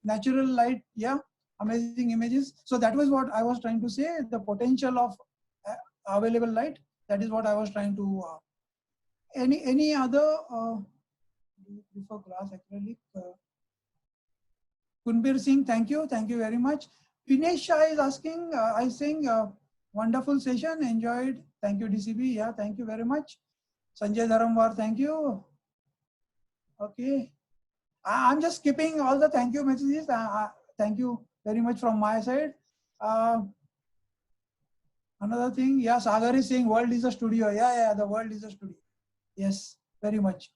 Natural light, yeah, amazing images. So that was what I was trying to say, the potential of available light. That is what I was trying to. Any other? Do you prefer glass, acrylic? Kunbir Singh, thank you very much. Pinesh Shah is asking, I think wonderful session, enjoyed. Thank you, DCP. Yeah, thank you very much. Sanjay Dharamwar, thank you. Okay. I'm just skipping all the thank you messages. Thank you very much from my side. Another thing, yeah, Sagar is saying world is a studio. Yeah, the world is a studio. Yes, very much.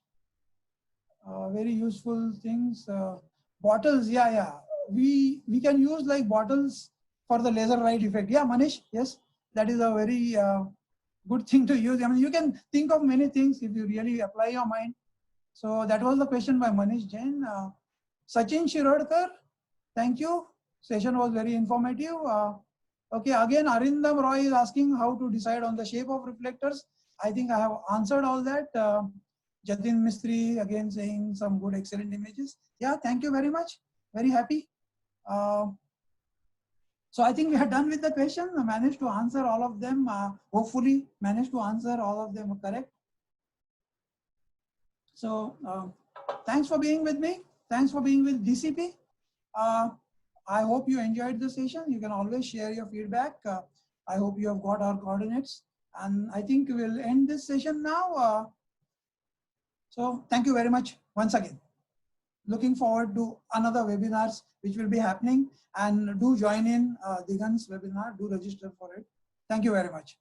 Very useful things. Bottles, yeah. We can use like bottles for the laser light effect. Yeah, Manish, yes, that is a very good thing to use. I mean, you can think of many things if you really apply your mind. So that was the question by Manish Jain. Sachin Shirodkar, thank you. Session was very informative. Okay, again, Arindam Roy is asking how to decide on the shape of reflectors. I think I have answered all that. Jatin Mistry again saying some good, excellent images. Yeah, thank you very much. Very happy. So I think we are done with the question. I managed to answer all of them. Hopefully managed to answer all of them correct. So thanks for being with me. Thanks for being with DCP. I hope you enjoyed the session. You can always share your feedback. I hope you have got our coordinates. And I think we'll end this session now. So thank you very much once again. Looking forward to another webinars which will be happening, and do join in Digant's webinar. Do register for it. Thank you very much.